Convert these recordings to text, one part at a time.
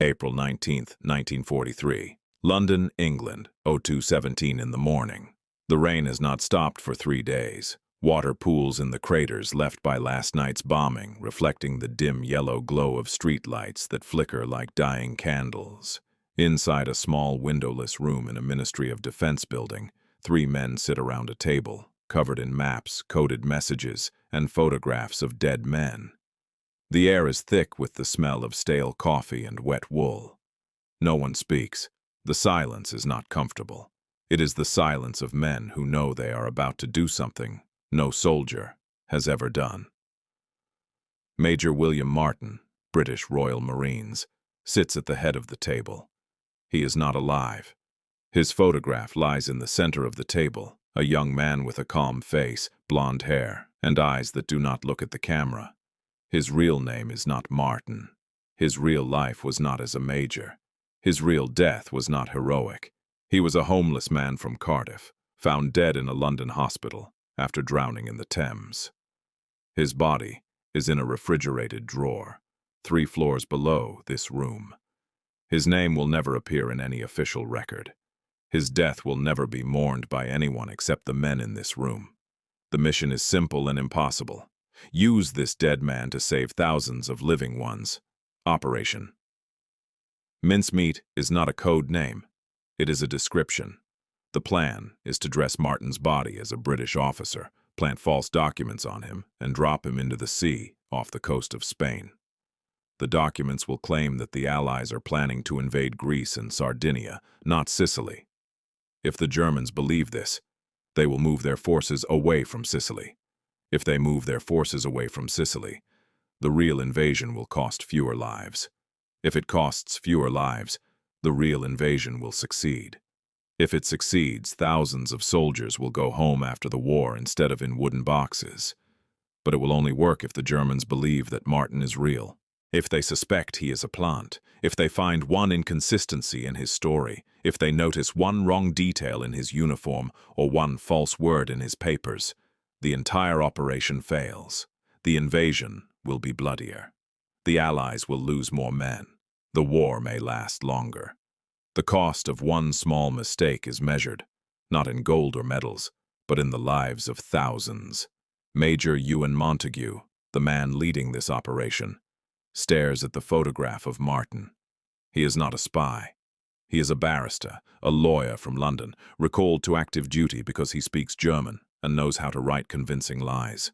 April 19, 1943. London, England, 02:17 in the morning. The rain has not stopped for 3 days. Water pools in the craters left by last night's bombing, reflecting the dim yellow glow of streetlights that flicker like dying candles. Inside a small windowless room in a Ministry of Defense building, 3 men sit around a table, covered in maps, coded messages, and photographs of dead men. The air is thick with the smell of stale coffee and wet wool. No one speaks. The silence is not comfortable. It is the silence of men who know they are about to do something no soldier has ever done. Major William Martin, British Royal Marines, sits at the head of the table. He is not alive. His photograph lies in the center of the table, a young man with a calm face, blonde hair, and eyes that do not look at the camera. His real name is not Martin. His real life was not as a major. His real death was not heroic. He was a homeless man from Cardiff, found dead in a London hospital after drowning in the Thames. His body is in a refrigerated drawer, 3 floors below this room. His name will never appear in any official record. His death will never be mourned by anyone except the men in this room. The mission is simple and impossible. Use this dead man to save thousands of living ones. Operation. Mincemeat is not a code name. It is a description. The plan is to dress Martin's body as a British officer, plant false documents on him, and drop him into the sea off the coast of Spain. The documents will claim that the Allies are planning to invade Greece and Sardinia, not Sicily. If the Germans believe this, they will move their forces away from Sicily. If they move their forces away from Sicily, the real invasion will cost fewer lives. If it costs fewer lives, the real invasion will succeed. If it succeeds, thousands of soldiers will go home after the war instead of in wooden boxes. But it will only work if the Germans believe that Martin is real. If they suspect he is a plant, if they find one inconsistency in his story, if they notice one wrong detail in his uniform or one false word in his papers, the entire operation fails. The invasion will be bloodier. The Allies will lose more men. The war may last longer. The cost of one small mistake is measured, not in gold or medals, but in the lives of thousands. Major Ewan Montague, the man leading this operation, stares at the photograph of Martin. He is not a spy. He is a barrister, a lawyer from London, recalled to active duty because he speaks German and knows how to write convincing lies.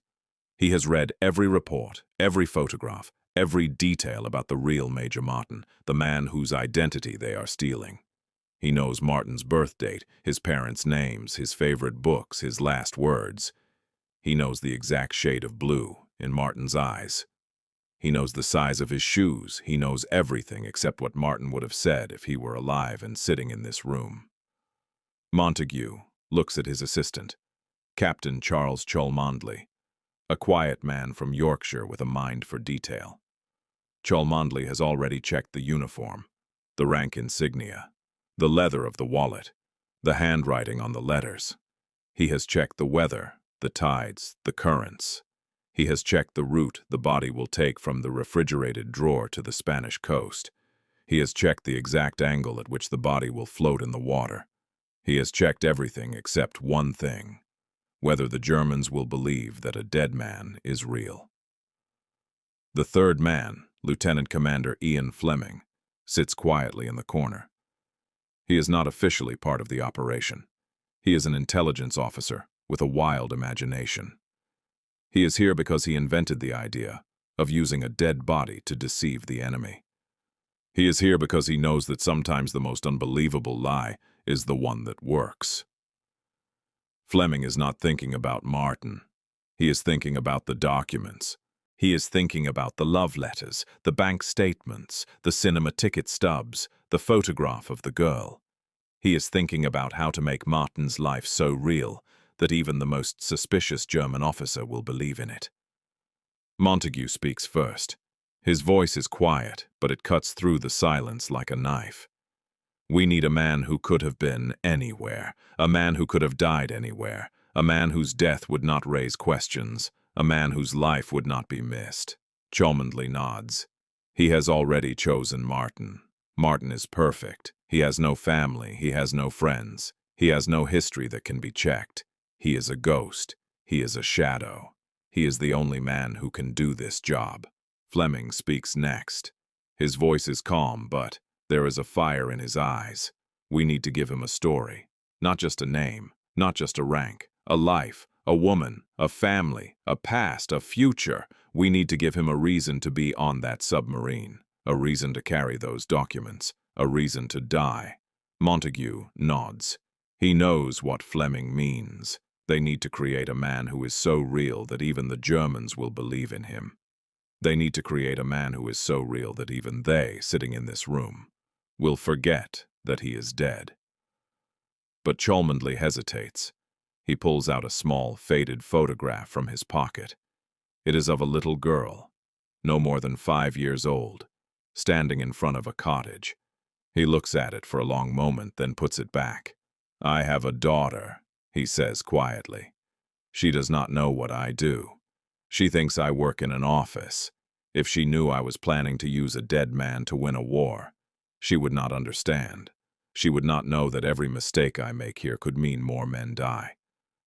He has read every report, every photograph, every detail about the real Major Martin, the man whose identity they are stealing. He knows Martin's birth date, his parents' names, his favorite books, his last words. He knows the exact shade of blue in Martin's eyes. He knows the size of his shoes. He knows everything except what Martin would have said if he were alive and sitting in this room. Montague looks at his assistant, Captain Charles Cholmondeley, a quiet man from Yorkshire with a mind for detail. Cholmondeley has already checked the uniform, the rank insignia, the leather of the wallet, the handwriting on the letters. He has checked the weather, the tides, the currents. He has checked the route the body will take from the refrigerated drawer to the Spanish coast. He has checked the exact angle at which the body will float in the water. He has checked everything except one thing: whether the Germans will believe that a dead man is real. The third man, Lieutenant Commander Ian Fleming, sits quietly in the corner. He is not officially part of the operation. He is an intelligence officer with a wild imagination. He is here because he invented the idea of using a dead body to deceive the enemy. He is here because he knows that sometimes the most unbelievable lie is the one that works. Fleming is not thinking about Martin. He is thinking about the documents. He is thinking about the love letters, the bank statements, the cinema ticket stubs, the photograph of the girl. He is thinking about how to make Martin's life so real that even the most suspicious German officer will believe in it. Montague speaks first. His voice is quiet, but it cuts through the silence like a knife. We need a man who could have been anywhere, a man who could have died anywhere, a man whose death would not raise questions, a man whose life would not be missed. Cholmondeley nods. He has already chosen Martin. Martin is perfect. He has no family. He has no friends. He has no history that can be checked. He is a ghost. He is a shadow. He is the only man who can do this job. Fleming speaks next. His voice is calm, but there is a fire in his eyes. We need to give him a story. Not just a name, not just a rank, a life, a woman, a family, a past, a future. We need to give him a reason to be on that submarine, a reason to carry those documents, a reason to die. Montague nods. He knows what Fleming means. They need to create a man who is so real that even the Germans will believe in him. They need to create a man who is so real that even they, sitting in this room, will forget that he is dead. But Cholmondeley hesitates. He pulls out a small, faded photograph from his pocket. It is of a little girl, no more than 5 years old, standing in front of a cottage. He looks at it for a long moment, then puts it back. "I have a daughter," he says quietly. "She does not know what I do. She thinks I work in an office. If she knew I was planning to use a dead man to win a war, she would not understand. She would not know that every mistake I make here could mean more men die.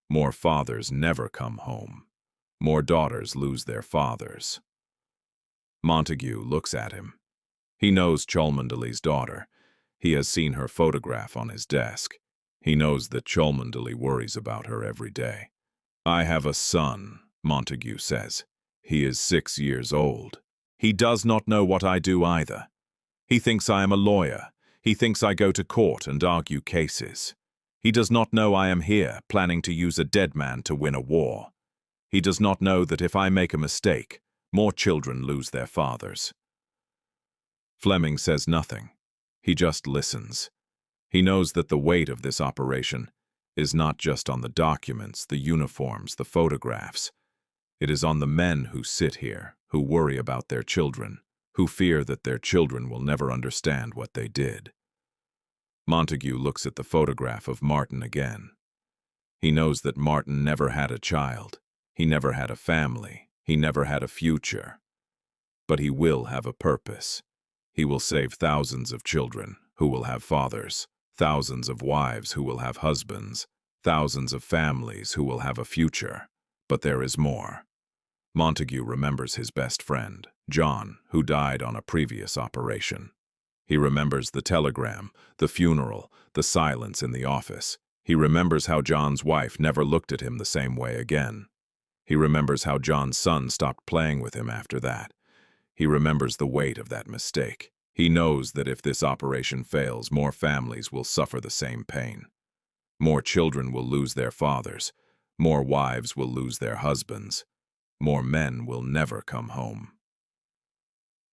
More fathers never come home. More daughters lose their fathers." Montague looks at him. He knows Cholmondeley's daughter. He has seen her photograph on his desk. He knows that Cholmondeley worries about her every day. "I have a son," Montague says. "He is 6 years old. He does not know what I do either. He thinks I am a lawyer. He thinks I go to court and argue cases. He does not know I am here, planning to use a dead man to win a war. He does not know that if I make a mistake, more children lose their fathers." Fleming says nothing. He just listens. He knows that the weight of this operation is not just on the documents, the uniforms, the photographs. It is on the men who sit here, who worry about their children, who fear that their children will never understand what they did. Montague looks at the photograph of Martin again. He knows that Martin never had a child. He never had a family. He never had a future. But he will have a purpose. He will save thousands of children who will have fathers, thousands of wives who will have husbands, thousands of families who will have a future. But there is more. Montague remembers his best friend, John, who died on a previous operation. He remembers the telegram, the funeral, the silence in the office. He remembers how John's wife never looked at him the same way again. He remembers how John's son stopped playing with him after that. He remembers the weight of that mistake. He knows that if this operation fails, more families will suffer the same pain. More children will lose their fathers. More wives will lose their husbands. More men will never come home.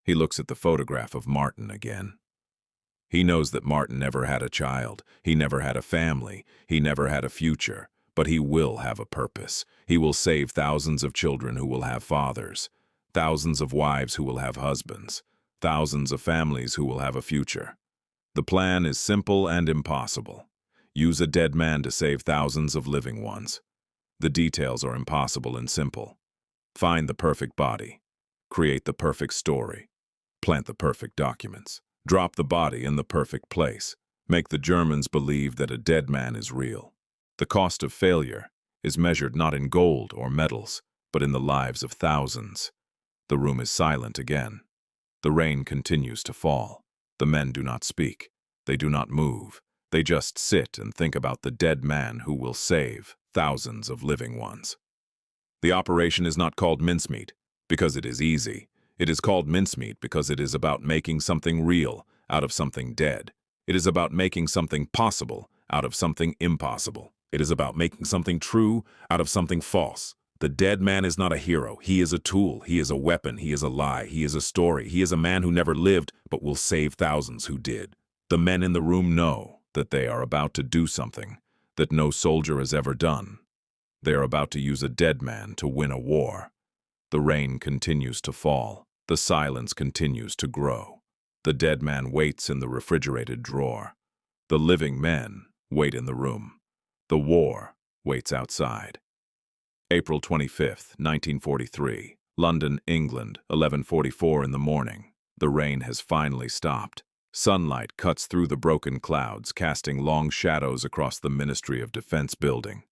He looks at the photograph of Martin again. He knows that Martin never had a child. He never had a family. He never had a future. But he will have a purpose. He will save thousands of children who will have fathers, thousands of wives who will have husbands, thousands of families who will have a future. The plan is simple and impossible. Use a dead man to save thousands of living ones. The details are impossible and simple. Find the perfect body. Create the perfect story. Plant the perfect documents. Drop the body in the perfect place. Make the Germans believe that a dead man is real. The cost of failure is measured not in gold or medals, but in the lives of thousands. The room is silent again. The rain continues to fall. The men do not speak. They do not move. They just sit and think about the dead man who will save thousands of living ones. The operation is not called mincemeat because it is easy. It is called mincemeat because it is about making something real out of something dead. It is about making something possible out of something impossible. It is about making something true out of something false. The dead man is not a hero. He is a tool. He is a weapon. He is a lie. He is a story. He is a man who never lived but will save thousands who did. The men in the room know that they are about to do something that no soldier has ever done. They are about to use a dead man to win a war. The rain continues to fall. The silence continues to grow. The dead man waits in the refrigerated drawer. The living men wait in the room. The war waits outside. April 25th, 1943, London, England, 11:44 in the morning. The rain has finally stopped. Sunlight cuts through the broken clouds, casting long shadows across the Ministry of Defense building.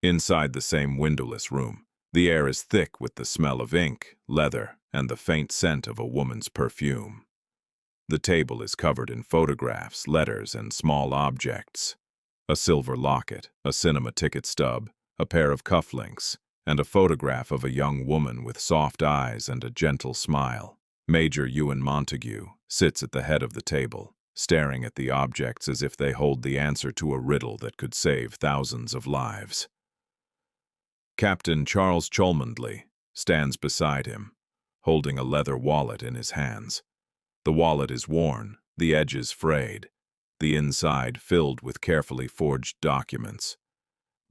Inside the same windowless room, the air is thick with the smell of ink, leather, and the faint scent of a woman's perfume. The table is covered in photographs, letters, and small objects. A silver locket, a cinema ticket stub, a pair of cufflinks, and a photograph of a young woman with soft eyes and a gentle smile. Major Ewan Montague sits at the head of the table, staring at the objects as if they hold the answer to a riddle that could save thousands of lives. Captain Charles Cholmondeley stands beside him, holding a leather wallet in his hands. The wallet is worn, the edges frayed, the inside filled with carefully forged documents.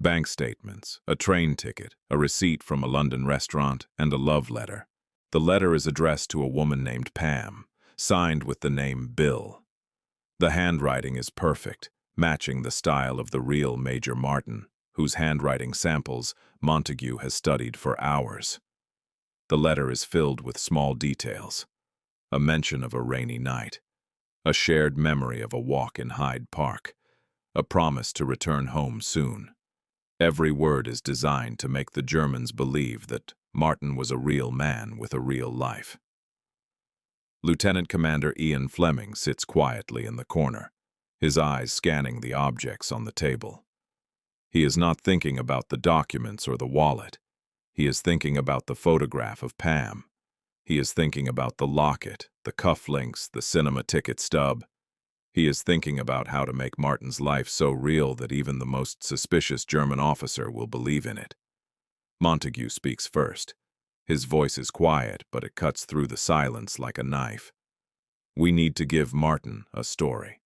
Bank statements, a train ticket, a receipt from a London restaurant, and a love letter. The letter is addressed to a woman named Pam, signed with the name Bill. The handwriting is perfect, matching the style of the real Major Martin, whose handwriting samples Montague has studied for hours. The letter is filled with small details. A mention of a rainy night, a shared memory of a walk in Hyde Park, a promise to return home soon. Every word is designed to make the Germans believe that Martin was a real man with a real life. Lieutenant Commander Ian Fleming sits quietly in the corner, his eyes scanning the objects on the table. He is not thinking about the documents or the wallet. He is thinking about the photograph of Pam. He is thinking about the locket, the cufflinks, the cinema ticket stub. He is thinking about how to make Martin's life so real that even the most suspicious German officer will believe in it. Montague speaks first. His voice is quiet, but it cuts through the silence like a knife. We need to give Martin a story.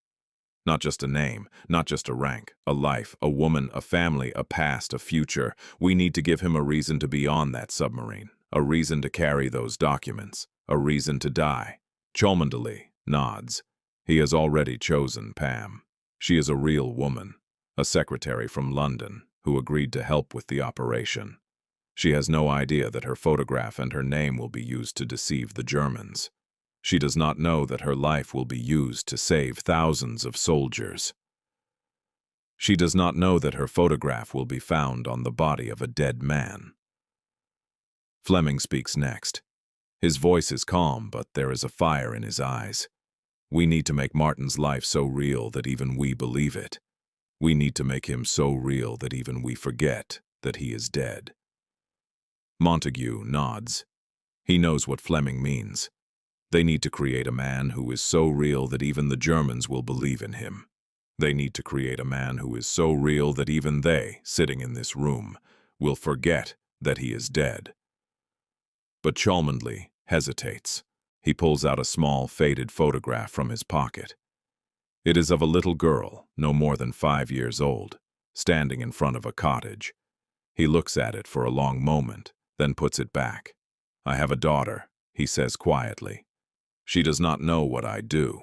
Not just a name, not just a rank, a life, a woman, a family, a past, a future. We need to give him a reason to be on that submarine, a reason to carry those documents, a reason to die. Cholmondeley nods. He has already chosen Pam. She is a real woman, a secretary from London, who agreed to help with the operation. She has no idea that her photograph and her name will be used to deceive the Germans. She does not know that her life will be used to save thousands of soldiers. She does not know that her photograph will be found on the body of a dead man. Fleming speaks next. His voice is calm, but there is a fire in his eyes. We need to make Martin's life so real that even we believe it. We need to make him so real that even we forget that he is dead. Montague nods. He knows what Fleming means. They need to create a man who is so real that even the Germans will believe in him. They need to create a man who is so real that even they, sitting in this room, will forget that he is dead. But Cholmondeley hesitates. He pulls out a small, faded photograph from his pocket. It is of a little girl, no more than 5 years old, standing in front of a cottage. He looks at it for a long moment, then puts it back. I have a daughter, he says quietly. She does not know what I do.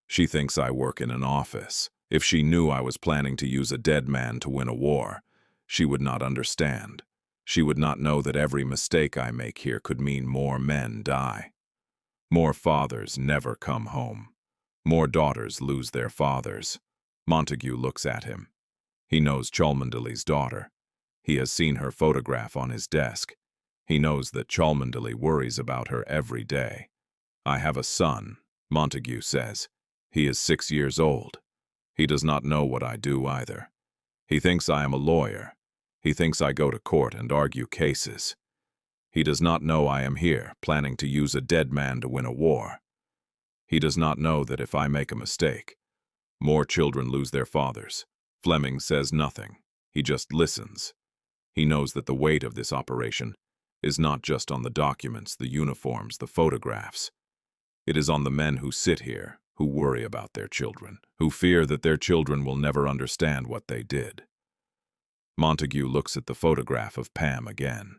She thinks I work in an office. If she knew I was planning to use a dead man to win a war, she would not understand. She would not know that every mistake I make here could mean more men die. More fathers never come home. More daughters lose their fathers. Montague looks at him. He knows Cholmondeley's daughter. He has seen her photograph on his desk. He knows that Cholmondeley worries about her every day. I have a son, Montague says. He is 6 years old. He does not know what I do either. He thinks I am a lawyer. He thinks I go to court and argue cases. He does not know I am here, planning to use a dead man to win a war. He does not know that if I make a mistake, more children lose their fathers. Fleming says nothing. He just listens. He knows that the weight of this operation is not just on the documents, the uniforms, the photographs. It is on the men who sit here, who worry about their children, who fear that their children will never understand what they did. Montague looks at the photograph of Pam again.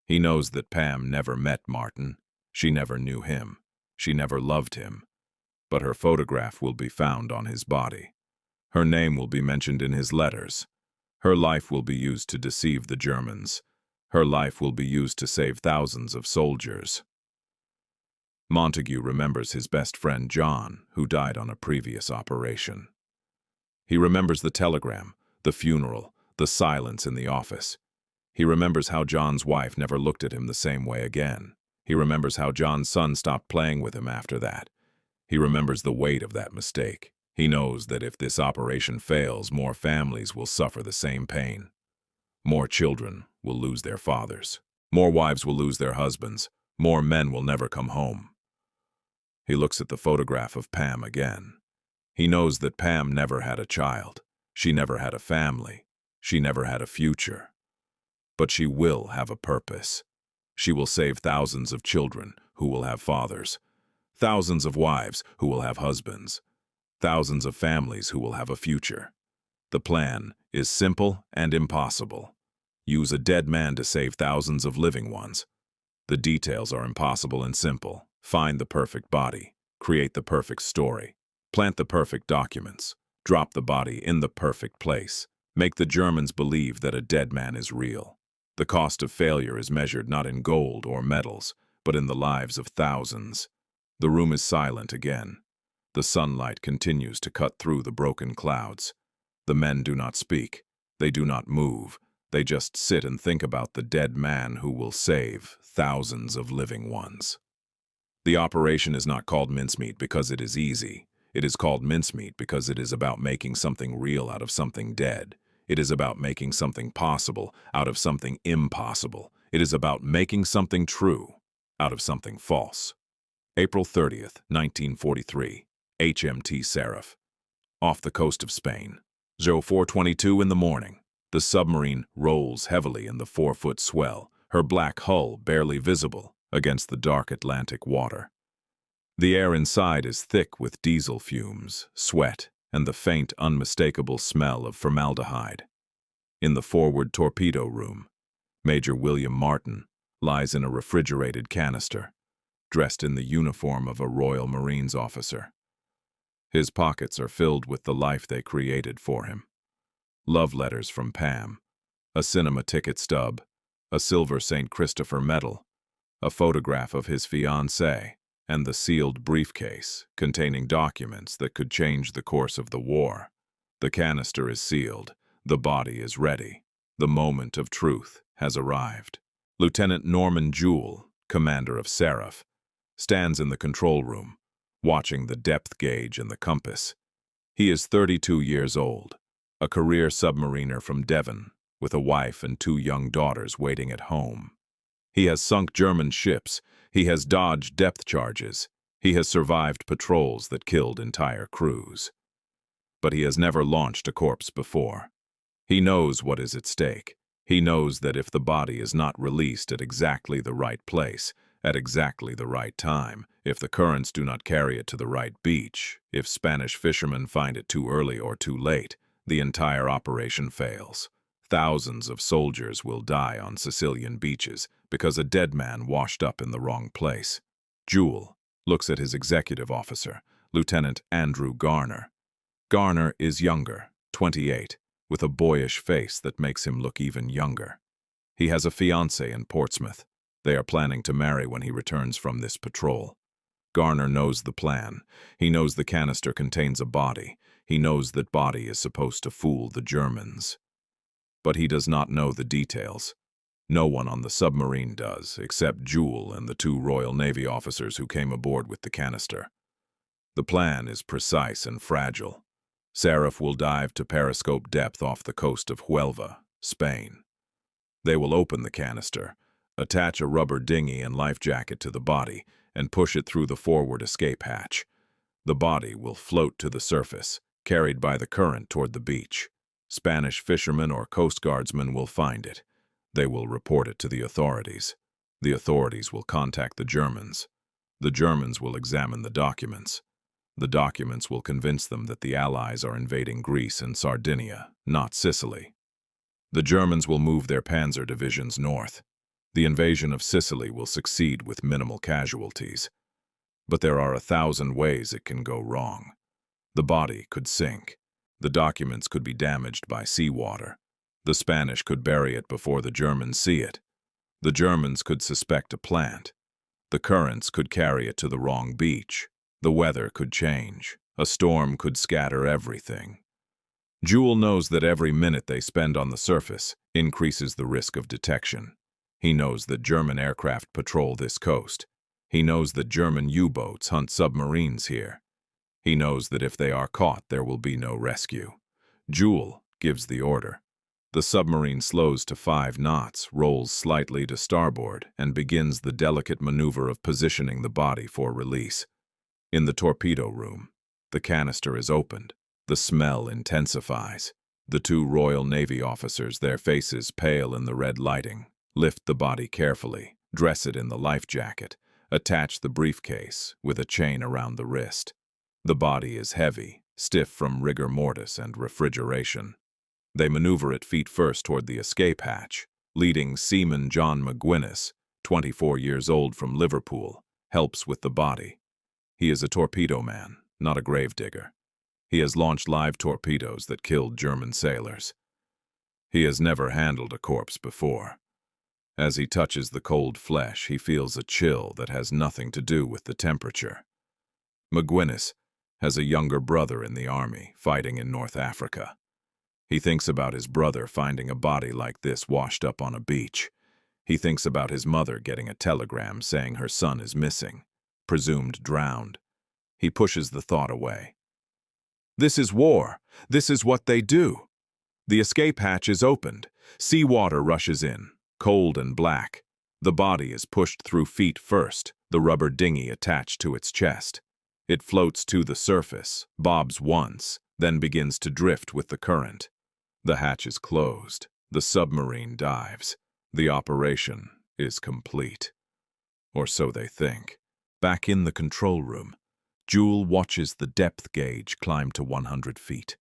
He knows that Pam never met Martin. She never knew him. She never loved him. But her photograph will be found on his body. Her name will be mentioned in his letters. Her life will be used to deceive the Germans. Her life will be used to save thousands of soldiers. Montague remembers his best friend John, who died on a previous operation. He remembers the telegram, the funeral, the silence in the office. He remembers how John's wife never looked at him the same way again. He remembers how John's son stopped playing with him after that. He remembers the weight of that mistake. He knows that if this operation fails, more families will suffer the same pain. More children will lose their fathers. More wives will lose their husbands. More men will never come home. He looks at the photograph of Pam again. He knows that Pam never had a child. She never had a family. She never had a future. But she will have a purpose. She will save thousands of children who will have fathers, thousands of wives who will have husbands, thousands of families who will have a future. The plan is simple and impossible. Use a dead man to save thousands of living ones. The details are impossible and simple. Find the perfect body. Create the perfect story. Plant the perfect documents. Drop the body in the perfect place. Make the Germans believe that a dead man is real. The cost of failure is measured not in gold or medals, but in the lives of thousands. The room is silent again. The sunlight continues to cut through the broken clouds. The men do not speak. They do not move. They just sit and think about the dead man who will save thousands of living ones. The operation is not called mincemeat because it is easy. It is called mincemeat because it is about making something real out of something dead. It is about making something possible out of something impossible. It is about making something true out of something false. April 30th, 1943, HMT Seraph. Off the coast of Spain. 04:22 in the morning. The submarine rolls heavily in the 4-foot swell, her black hull barely visible against the dark Atlantic water. The air inside is thick with diesel fumes, sweat, and the faint, unmistakable smell of formaldehyde. In the forward torpedo room, Major William Martin lies in a refrigerated canister, dressed in the uniform of a Royal Marines officer. His pockets are filled with the life they created for him. Love letters from Pam, a cinema ticket stub, a silver St. Christopher medal, a photograph of his fiancée, and the sealed briefcase containing documents that could change the course of the war. The canister is sealed. The body is ready. The moment of truth has arrived. Lieutenant Norman Jewell, commander of Seraph, stands in the control room, watching the depth gauge and the compass. He is 32 years old, a career submariner from Devon, with a wife and 2 young daughters waiting at home. He has sunk German ships. He has dodged depth charges. He has survived patrols that killed entire crews. But he has never launched a corpse before. He knows what is at stake. He knows that if the body is not released at exactly the right place, at exactly the right time, if the currents do not carry it to the right beach, if Spanish fishermen find it too early or too late, the entire operation fails. Thousands of soldiers will die on Sicilian beaches because a dead man washed up in the wrong place. Jewell looks at his executive officer, Lieutenant Andrew Garner. Garner is younger, 28, with a boyish face that makes him look even younger. He has a fiancée in Portsmouth. They are planning to marry when he returns from this patrol. Garner knows the plan. He knows the canister contains a body. He knows that body is supposed to fool the Germans. But he does not know the details. No one on the submarine does, except Jewell and the 2 Royal Navy officers who came aboard with the canister. The plan is precise and fragile. Seraph will dive to periscope depth off the coast of Huelva, Spain. They will open the canister, attach a rubber dinghy and life jacket to the body, and push it through the forward escape hatch. The body will float to the surface, carried by the current toward the beach. Spanish fishermen or Coast Guardsmen will find it. They will report it to the authorities. The authorities will contact the Germans. The Germans will examine the documents. The documents will convince them that the Allies are invading Greece and Sardinia, not Sicily. The Germans will move their panzer divisions north. The invasion of Sicily will succeed with minimal casualties. But there are 1,000 ways it can go wrong. The body could sink. The documents could be damaged by seawater. The Spanish could bury it before the Germans see it. The Germans could suspect a plant. The currents could carry it to the wrong beach. The weather could change. A storm could scatter everything. Jewel knows that every minute they spend on the surface increases the risk of detection. He knows that German aircraft patrol this coast. He knows that German U-boats hunt submarines here. He knows that if they are caught, there will be no rescue. Jewel gives the order. The submarine slows to 5 knots, rolls slightly to starboard, and begins the delicate maneuver of positioning the body for release. In the torpedo room, the canister is opened. The smell intensifies. The 2 Royal Navy officers, their faces pale in the red lighting, lift the body carefully, dress it in the life jacket, attach the briefcase with a chain around the wrist. The body is heavy, stiff from rigor mortis and refrigeration. They maneuver it feet first toward the escape hatch. Leading Seaman John McGuinness, 24 years old from Liverpool, helps with the body. He is a torpedo man, not a gravedigger. He has launched live torpedoes that killed German sailors. He has never handled a corpse before. As he touches the cold flesh, he feels a chill that has nothing to do with the temperature. McGuinness has a younger brother in the army, fighting in North Africa. He thinks about his brother finding a body like this washed up on a beach. He thinks about his mother getting a telegram saying her son is missing, presumed drowned. He pushes the thought away. This is war. This is what they do. The escape hatch is opened. Seawater rushes in, cold and black. The body is pushed through feet first, the rubber dinghy attached to its chest. It floats to the surface, bobs once, then begins to drift with the current. The hatch is closed. The submarine dives. The operation is complete. Or so they think. Back in the control room, Jewel watches the depth gauge climb to 100 feet.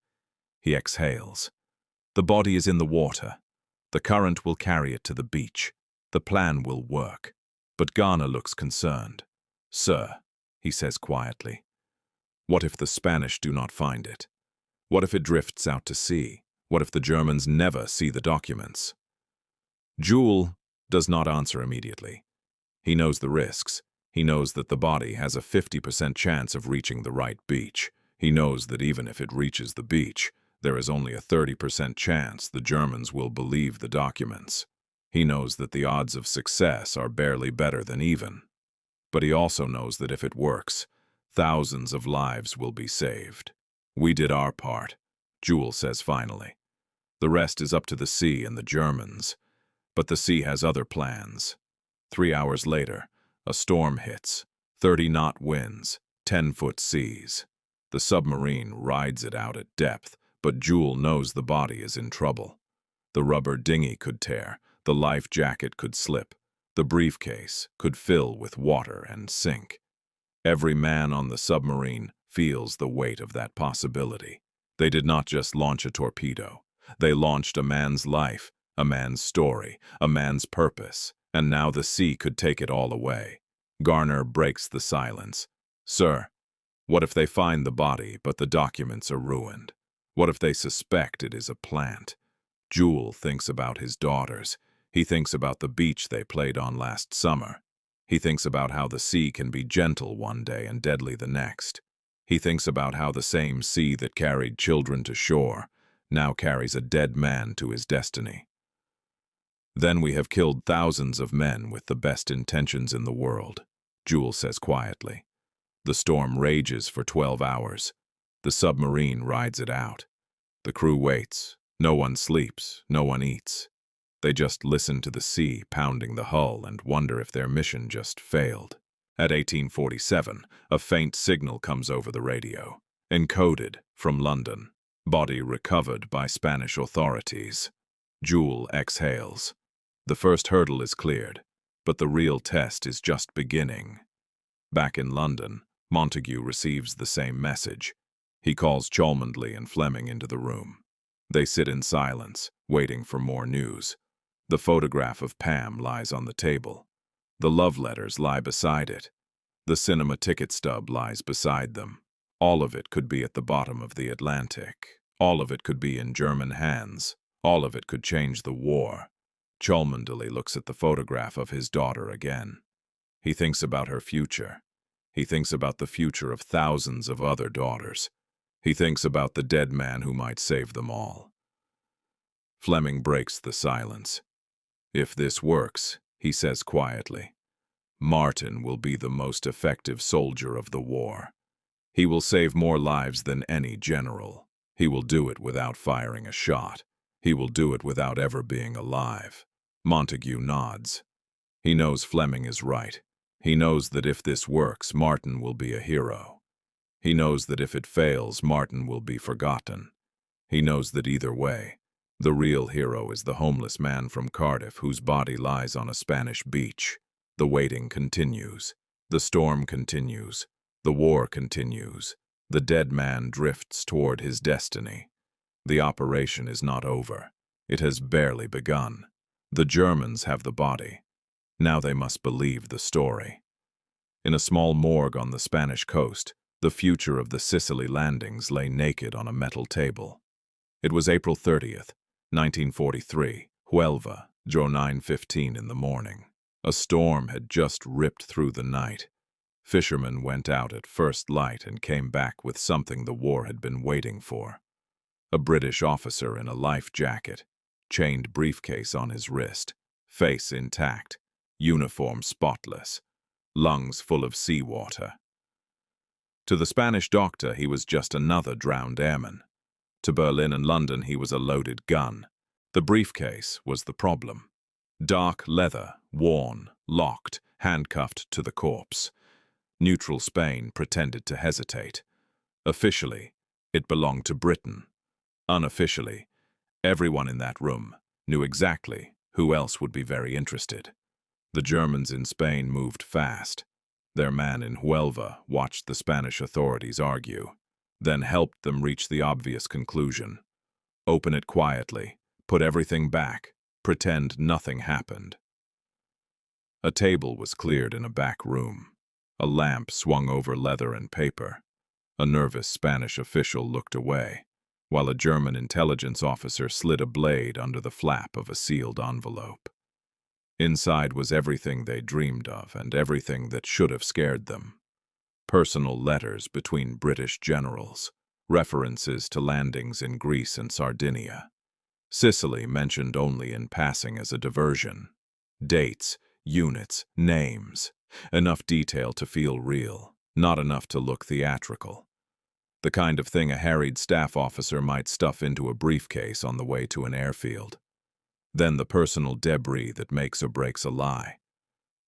He exhales. The body is in the water. The current will carry it to the beach. The plan will work. But Garner looks concerned. "Sir," he says quietly, "what if the Spanish do not find it? What if it drifts out to sea? What if the Germans never see the documents?" Jewel does not answer immediately. He knows the risks. He knows that the body has a 50% chance of reaching the right beach. He knows that even if it reaches the beach, there is only a 30% chance the Germans will believe the documents. He knows that the odds of success are barely better than even. But he also knows that if it works, thousands of lives will be saved. "We did our part," Jewel says finally. "The rest is up to the sea and the Germans. But the sea has other plans." 3 hours later, a storm hits, 30-knot winds, 10-foot seas. The submarine rides it out at depth, but Jewel knows the body is in trouble. The rubber dinghy could tear, the life jacket could slip, the briefcase could fill with water and sink. Every man on the submarine feels the weight of that possibility. They did not just launch a torpedo. They launched a man's life, a man's story, a man's purpose, and now the sea could take it all away. Garner breaks the silence. "Sir, what if they find the body, but the documents are ruined? What if they suspect it is a plant?" Jewel thinks about his daughters. He thinks about the beach they played on last summer. He thinks about how the sea can be gentle one day and deadly the next. He thinks about how the same sea that carried children to shore now carries a dead man to his destiny. "Then we have killed thousands of men with the best intentions in the world," Jewel says quietly. The storm rages for 12 hours. The submarine rides it out. The crew waits. No one sleeps. No one eats. They just listen to the sea pounding the hull and wonder if their mission just failed. At 1847, a faint signal comes over the radio. Encoded from London. Body recovered by Spanish authorities. Jewel exhales. The first hurdle is cleared, but the real test is just beginning. Back in London, Montague receives the same message. He calls Cholmondeley and Fleming into the room. They sit in silence, waiting for more news. The photograph of Pam lies on the table. The love letters lie beside it. The cinema ticket stub lies beside them. All of it could be at the bottom of the Atlantic. All of it could be in German hands. All of it could change the war. Cholmondeley looks at the photograph of his daughter again. He thinks about her future. He thinks about the future of thousands of other daughters. He thinks about the dead man who might save them all. Fleming breaks the silence. "If this works," he says quietly, "Martin will be the most effective soldier of the war. He will save more lives than any general. He will do it without firing a shot. He will do it without ever being alive." Montague nods. He knows Fleming is right. He knows that if this works, Martin will be a hero. He knows that if it fails, Martin will be forgotten. He knows that either way, the real hero is the homeless man from Cardiff whose body lies on a Spanish beach. The waiting continues. The storm continues. The war continues. The dead man drifts toward his destiny. The operation is not over. It has barely begun. The Germans have the body. Now they must believe the story. In a small morgue on the Spanish coast, the future of the Sicily landings lay naked on a metal table. It was April 30th, 1943, Huelva, 9:15 in the morning. A storm had just ripped through the night. Fishermen went out at first light and came back with something the war had been waiting for. A British officer in a life jacket, chained briefcase on his wrist, face intact, uniform spotless, lungs full of seawater. To the Spanish doctor, he was just another drowned airman. To Berlin and London, he was a loaded gun. The briefcase was the problem. Dark leather, worn, locked, handcuffed to the corpse. Neutral Spain pretended to hesitate. Officially, it belonged to Britain. Unofficially, everyone in that room knew exactly who else would be very interested. The Germans in Spain moved fast. Their man in Huelva watched the Spanish authorities argue, then helped them reach the obvious conclusion. Open it quietly, put everything back, pretend nothing happened. A table was cleared in a back room. A lamp swung over leather and paper. A nervous Spanish official looked away, while a German intelligence officer slid a blade under the flap of a sealed envelope. Inside was everything they dreamed of and everything that should have scared them. Personal letters between British generals, references to landings in Greece and Sardinia. Sicily mentioned only in passing as a diversion. Dates, units, names. Enough detail to feel real, not enough to look theatrical. The kind of thing a harried staff officer might stuff into a briefcase on the way to an airfield. Then the personal debris that makes or breaks a lie.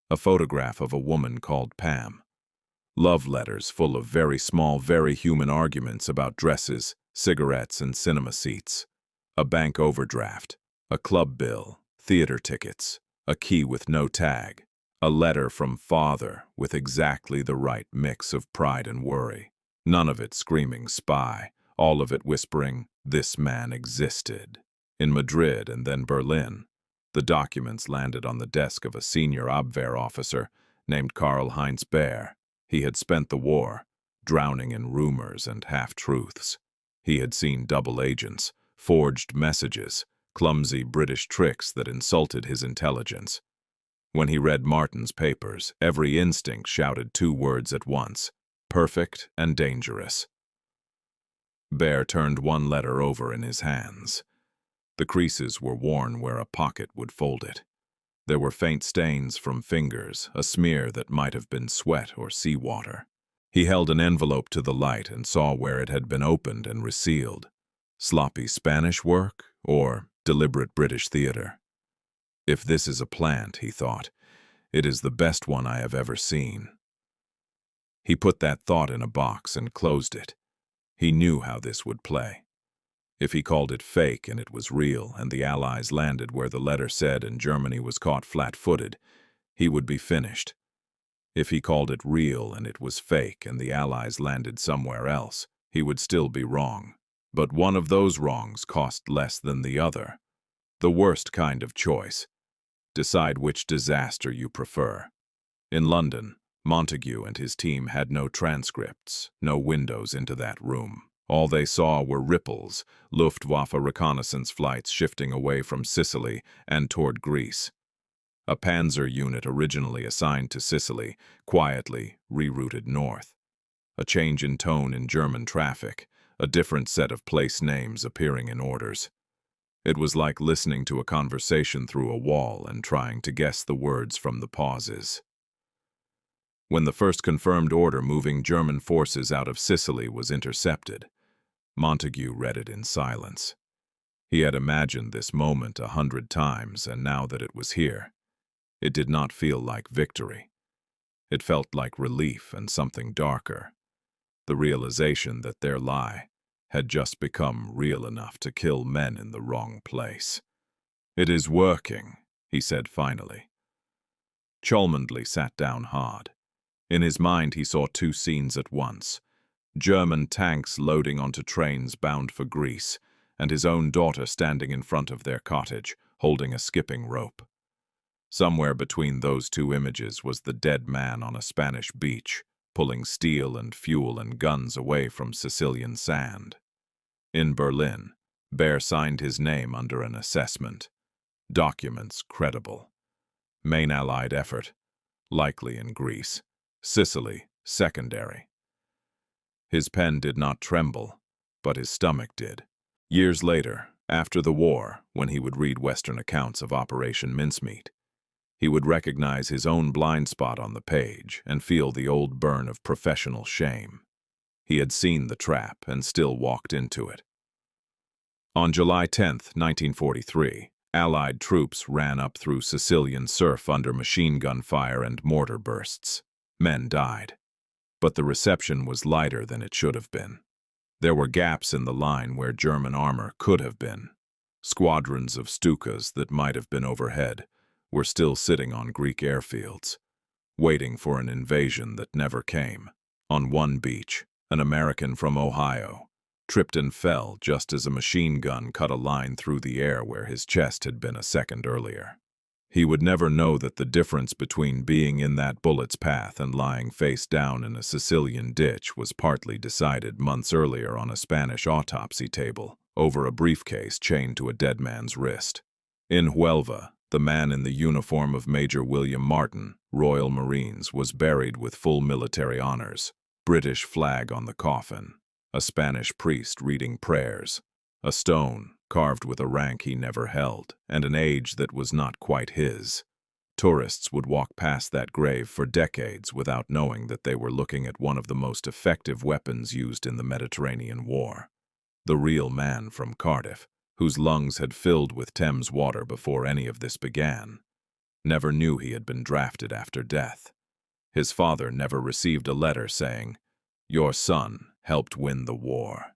A photograph of a woman called Pam. Love letters full of very small, very human arguments about dresses, cigarettes, and cinema seats. A bank overdraft. A club bill. Theater tickets. A key with no tag. A letter from father with exactly the right mix of pride and worry. None of it screaming spy, all of it whispering, "This man existed." In Madrid and then Berlin, the documents landed on the desk of a senior Abwehr officer named Karl-Heinz Baer. He had spent the war, drowning in rumors and half-truths. He had seen double agents, forged messages, clumsy British tricks that insulted his intelligence. When he read Martin's papers, every instinct shouted two words at once: perfect and dangerous. Baer turned one letter over in his hands. The creases were worn where a pocket would fold it. There were faint stains from fingers, a smear that might have been sweat or seawater. He held an envelope to the light and saw where it had been opened and resealed. Sloppy Spanish work or deliberate British theater? If this is a plant, he thought, it is the best one I have ever seen. He put that thought in a box and closed it. He knew how this would play. If he called it fake and it was real and the Allies landed where the letter said and Germany was caught flat-footed, he would be finished. If he called it real and it was fake and the Allies landed somewhere else, he would still be wrong. But one of those wrongs cost less than the other. The worst kind of choice. Decide which disaster you prefer. In London, Montague and his team had no transcripts, no windows into that room. All they saw were ripples, Luftwaffe reconnaissance flights shifting away from Sicily and toward Greece. A panzer unit originally assigned to Sicily, quietly rerouted north. A change in tone in German traffic, a different set of place names appearing in orders. It was like listening to a conversation through a wall and trying to guess the words from the pauses. When the first confirmed order moving German forces out of Sicily was intercepted, Montague read it in silence. He had imagined this moment 100 times, and now that it was here, it did not feel like victory. It felt like relief and something darker. The realization that their lie had just become real enough to kill men in the wrong place. "It is working," he said finally. Cholmondeley sat down hard. In his mind he saw two scenes at once: German tanks loading onto trains bound for Greece, and his own daughter standing in front of their cottage, holding a skipping rope. Somewhere between those two images was the dead man on a Spanish beach, pulling steel and fuel and guns away from Sicilian sand. In Berlin, Baer signed his name under an assessment. Documents credible. Main Allied effort, likely in Greece. Sicily, secondary. His pen did not tremble, but his stomach did. Years later, after the war, when he would read Western accounts of Operation Mincemeat, he would recognize his own blind spot on the page and feel the old burn of professional shame. He had seen the trap and still walked into it. On July 10, 1943, Allied troops ran up through Sicilian surf under machine gun fire and mortar bursts. Men died. But the reception was lighter than it should have been. There were gaps in the line where German armor could have been. Squadrons of Stukas that might have been overhead were still sitting on Greek airfields, waiting for an invasion that never came. On one beach, an American from Ohio tripped and fell just as a machine gun cut a line through the air where his chest had been a second earlier. He would never know that the difference between being in that bullet's path and lying face down in a Sicilian ditch was partly decided months earlier on a Spanish autopsy table over a briefcase chained to a dead man's wrist. In Huelva, the man in the uniform of Major William Martin, Royal Marines, was buried with full military honors, British flag on the coffin, a Spanish priest reading prayers, a stone carved with a rank he never held, and an age that was not quite his. Tourists would walk past that grave for decades without knowing that they were looking at one of the most effective weapons used in the Mediterranean War. The real man from Cardiff, whose lungs had filled with Thames water before any of this began, never knew he had been drafted after death. His father never received a letter saying, "Your son helped win the war."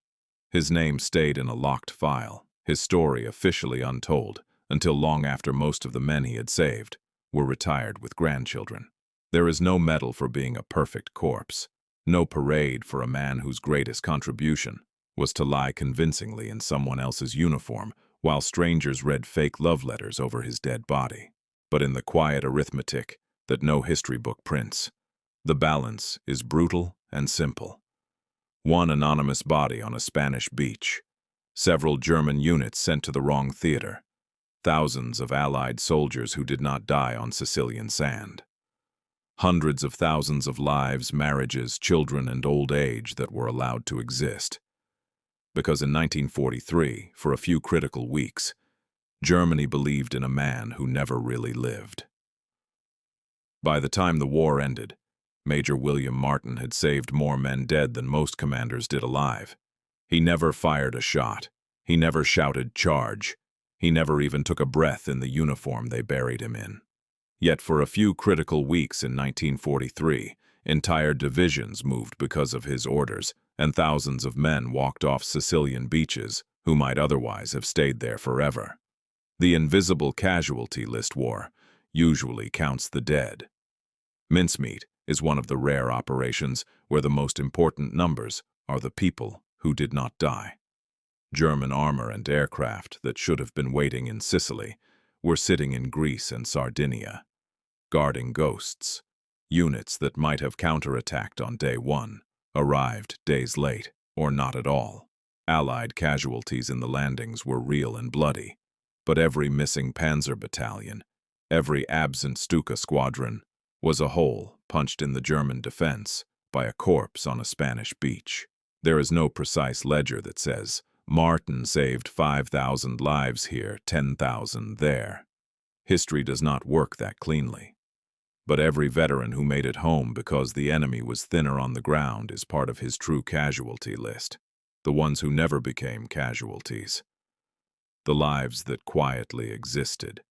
His name stayed in a locked file, his story officially untold, until long after most of the men he had saved were retired with grandchildren. There is no medal for being a perfect corpse, no parade for a man whose greatest contribution was to lie convincingly in someone else's uniform while strangers read fake love letters over his dead body. But in the quiet arithmetic that no history book prints, the balance is brutal and simple. One anonymous body on a Spanish beach, several German units sent to the wrong theater, thousands of Allied soldiers who did not die on Sicilian sand. Hundreds of thousands of lives, marriages, children, and old age that were allowed to exist. Because in 1943, for a few critical weeks, Germany believed in a man who never really lived. By the time the war ended, Major William Martin had saved more men dead than most commanders did alive. He never fired a shot. He never shouted "charge." He never even took a breath in the uniform they buried him in. Yet for a few critical weeks in 1943, entire divisions moved because of his orders, and thousands of men walked off Sicilian beaches who might otherwise have stayed there forever. The invisible casualty list war usually counts the dead. Mincemeat is one of the rare operations where the most important numbers are the people who did not die. German armor and aircraft that should have been waiting in Sicily were sitting in Greece and Sardinia, guarding ghosts. Units that might have counterattacked on day one arrived days late, or not at all. Allied casualties in the landings were real and bloody, but every missing panzer battalion, Every absent Stuka squadron was a hole punched in the German defense by a corpse on a Spanish beach. There is no precise ledger that says, Martin saved 5,000 lives here, 10,000 there. History does not work that cleanly. But every veteran who made it home because the enemy was thinner on the ground is part of his true casualty list. The ones who never became casualties. The lives that quietly existed.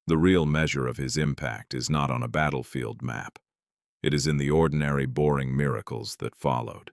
The real measure of his impact is not on a battlefield map. It is in the ordinary, boring miracles that followed.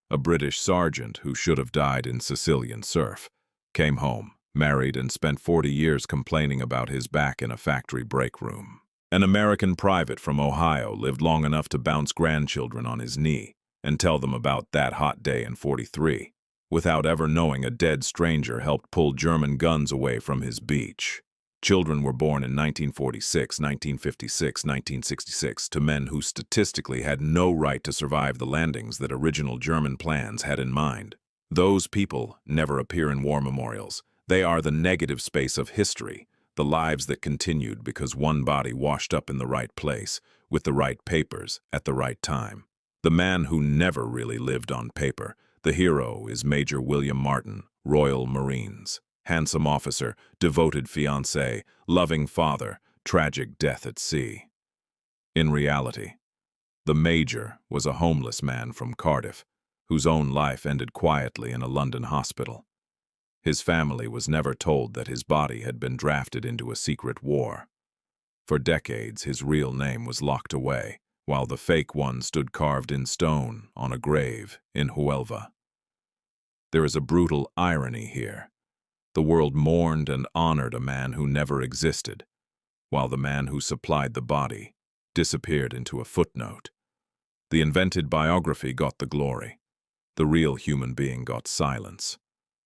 A British sergeant who should have died in Sicilian surf came home, married, and spent 40 years complaining about his back in a factory break room. An American private from Ohio lived long enough to bounce grandchildren on his knee and tell them about that hot day in '43, without ever knowing a dead stranger helped pull German guns away from his beach. Children were born in 1946, 1956, 1966 to men who statistically had no right to survive the landings that original German plans had in mind. Those people never appear in war memorials. They are the negative space of history, the lives that continued because one body washed up in the right place, with the right papers, at the right time. The man who never really lived on paper, the hero, is Major William Martin, Royal Marines. Handsome officer, devoted fiancé, loving father, tragic death at sea. In reality, the Major was a homeless man from Cardiff, whose own life ended quietly in a London hospital. His family was never told that his body had been drafted into a secret war. For decades, his real name was locked away, while the fake one stood carved in stone on a grave in Huelva. There is a brutal irony here. The world mourned and honored a man who never existed, while the man who supplied the body disappeared into a footnote. The invented biography got the glory. The real human being got silence.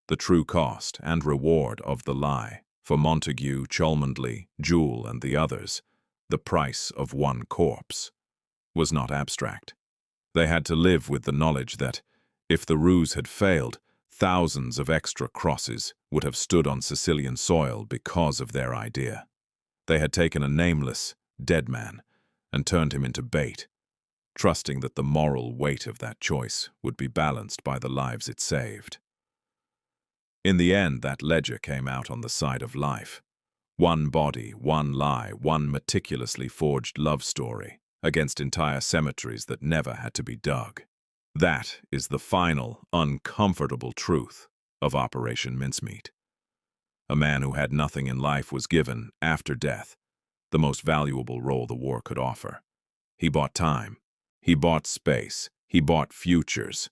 The true cost and reward of the lie, for Montague, Cholmondeley, Jewell, and the others, the price of one corpse, was not abstract. They had to live with the knowledge that, if the ruse had failed, thousands of extra crosses would have stood on Sicilian soil because of their idea. They had taken a nameless, dead man and turned him into bait, trusting that the moral weight of that choice would be balanced by the lives it saved. In the end, that ledger came out on the side of life. One body, one lie, one meticulously forged love story against entire cemeteries that never had to be dug. That is the final, uncomfortable truth of Operation Mincemeat. A man who had nothing in life was given, after death, the most valuable role the war could offer. He bought time. He bought space. He bought futures.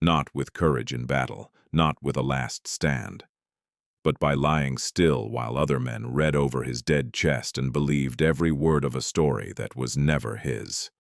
Not with courage in battle, not with a last stand, but by lying still while other men read over his dead chest and believed every word of a story that was never his.